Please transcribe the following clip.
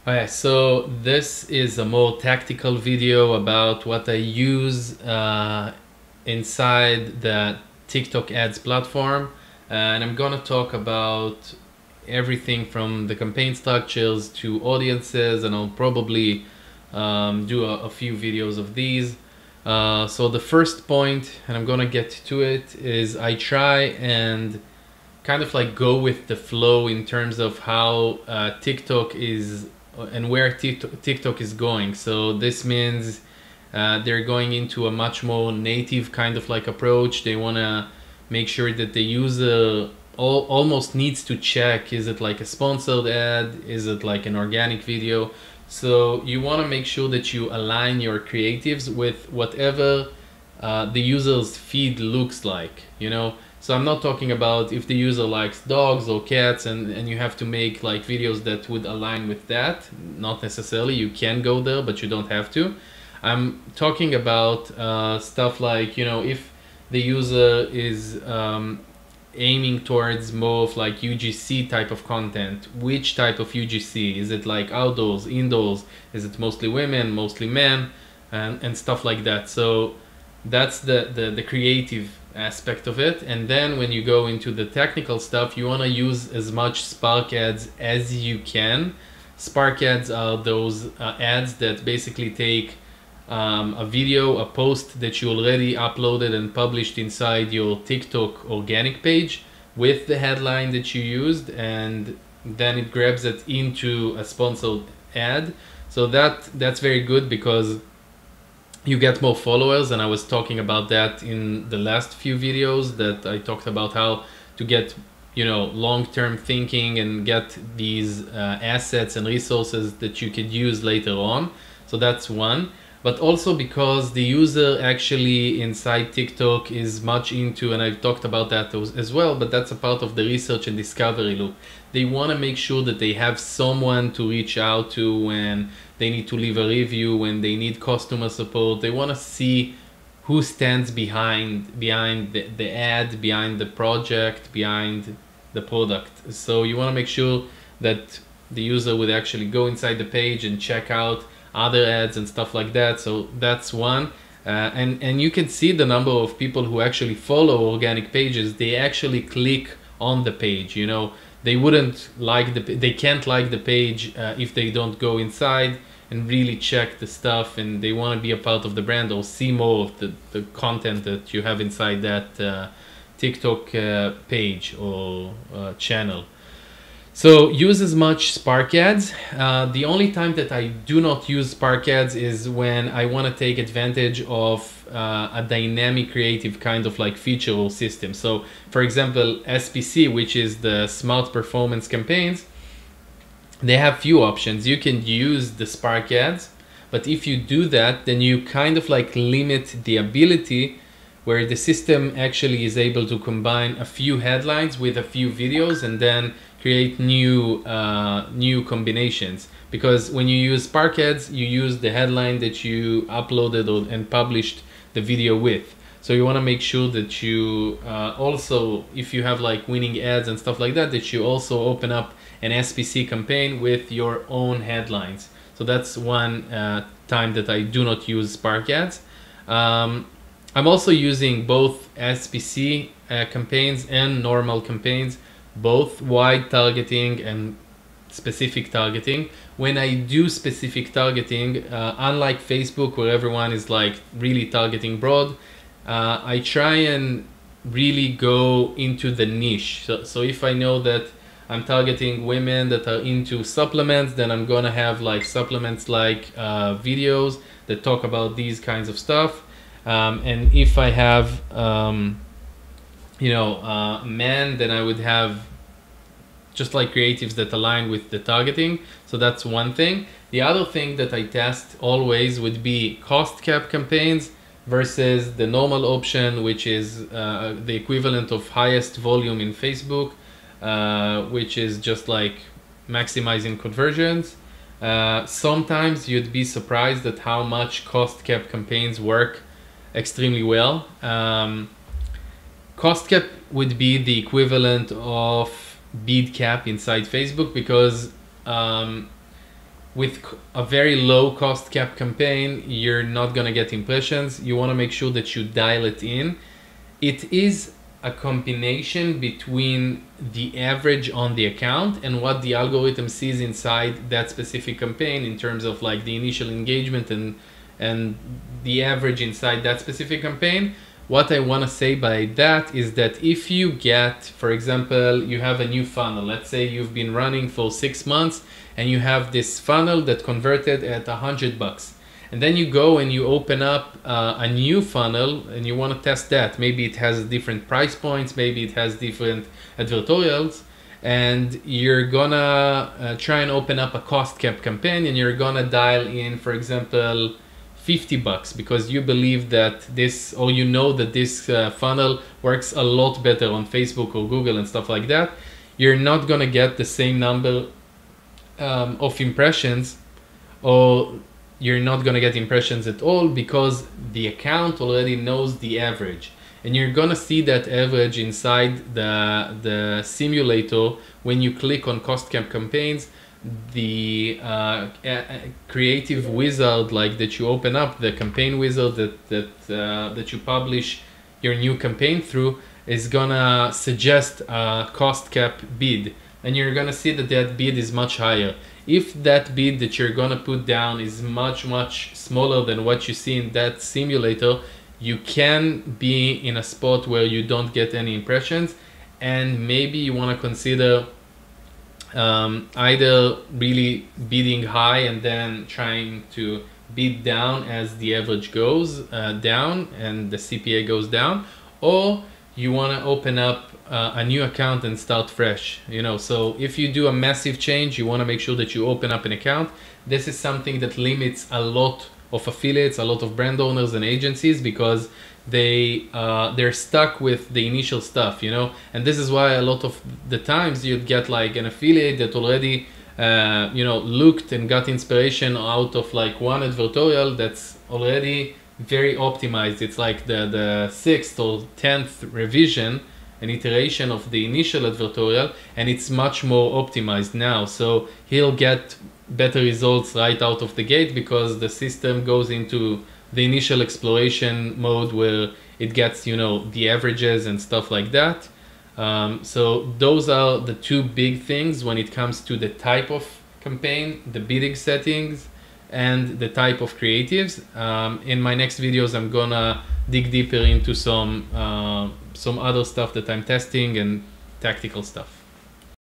Alright, so this is a more tactical video about what I use inside the TikTok ads platform, and I'm gonna talk about everything from the campaign structures to audiences, and I'll probably do a few videos of these. So the first point, and I'm gonna get to it, is I try and kind of like go with the flow in terms of how TikTok is and where TikTok is going. So this means they're going into a much more native kind of like approach. They want to make sure that the user almost needs to check, is it like a sponsored ad, is it like an organic video. So you want to make sure that you align your creatives with whatever the user's feed looks like, you know. So I'm not talking about if the user likes dogs or cats and you have to make like videos that would align with that. Not necessarily, you can go there, but you don't have to. I'm talking about stuff like, you know, if the user is aiming towards more of like UGC type of content, which type of UGC? Is it like outdoors, indoors? Is it mostly women, mostly men, and stuff like that? So that's the creative aspect of it. And then when you go into the technical stuff, you want to use as much Spark ads as you can. Spark ads are those ads that basically take a video, a post that you already uploaded and published inside your TikTok organic page with the headline that you used, and then it grabs it into a sponsored ad. So that's very good because you get more followers, and I was talking about that in the last few videos that I talked about how to get, you know, long-term thinking and get these assets and resources that you could use later on. So that's one. But also because the user actually inside TikTok is much into, and I've talked about that as well, but that's a part of the research and discovery loop. They want to make sure that they have someone to reach out to when they need to leave a review, when they need customer support. They want to see who stands behind the ad, behind the project, behind the product. So you want to make sure that the user would actually go inside the page and check out other ads and stuff like that. So that's one. And you can see the number of people who actually follow organic pages. They actually click on the page, you know. They wouldn't like they can't like the page if they don't go inside and really check the stuff, and they want to be a part of the brand or see more of the content that you have inside that TikTok page or channel. So use as much Spark ads. The only time that I do not use Spark ads is when I want to take advantage of a dynamic creative kind of like feature or system. So for example, SPC, which is the Smart Performance Campaigns, they have few options. You can use the Spark ads, but if you do that, then you kind of like limit the ability where the system actually is able to combine a few headlines with a few videos and then create new combinations. Because when you use Spark ads, you use the headline that you uploaded and published the video with. So you want to make sure that you also, if you have like winning ads and stuff like that, that you also open up an SPC campaign with your own headlines. So that's one time that I do not use Spark ads. I'm also using both SPC campaigns and normal campaigns, both wide targeting and specific targeting. When I do specific targeting, unlike Facebook where everyone is like really targeting broad, I try and really go into the niche. So if I know that I'm targeting women that are into supplements, then I'm gonna have like supplements like videos that talk about these kinds of stuff. And if I have men, then I would have just like creatives that align with the targeting. So that's one thing. The other thing that I test always would be cost cap campaigns versus the normal option, which is the equivalent of highest volume in Facebook, which is just like maximizing conversions. Sometimes you'd be surprised at how much cost cap campaigns work extremely well. Cost cap would be the equivalent of bid cap inside Facebook, because with a very low cost cap campaign, you're not gonna get impressions. You want to make sure that you dial it in. It is a combination between the average on the account and what the algorithm sees inside that specific campaign in terms of like the initial engagement and the average inside that specific campaign. What I want to say by that is that if you get, for example, you have a new funnel, let's say you've been running for 6 months and you have this funnel that converted at $100, and then you go and you open up a new funnel and you want to test that. Maybe it has different price points, maybe it has different advertorials, and you're gonna try and open up a cost cap campaign, and you're gonna dial in, for example, $50 because you believe that this, or you know that this funnel works a lot better on Facebook or Google and stuff like that. You're not gonna get the same number of impressions, or you're not gonna get impressions at all, because the account already knows the average, and you're gonna see that average inside the simulator when you click on cost cap campaigns. The creative wizard, like that you open up, the campaign wizard that you publish your new campaign through, is gonna suggest a cost cap bid, and you're gonna see that that bid is much higher. If that bid that you're gonna put down is much smaller than what you see in that simulator, you can be in a spot where you don't get any impressions, and maybe you want to consider either really bidding high and then trying to bid down as the average goes down and the CPA goes down, or you want to open up a new account and start fresh. So if you do a massive change, you want to make sure that you open up an account. This is something that limits a lot of affiliates, a lot of brand owners and agencies, because they're stuck with the initial stuff, and this is why a lot of the times you'd get like an affiliate that already looked and got inspiration out of like one advertorial that's already very optimized. It's like the 6th or 10th revision and iteration of the initial advertorial, and it's much more optimized now, so he'll get better results right out of the gate because the system goes into the initial exploration mode where it gets the averages and stuff like that. So those are the two big things when it comes to the type of campaign, the bidding settings, and the type of creatives. In my next videos, I'm gonna dig deeper into some other stuff that I'm testing and tactical stuff.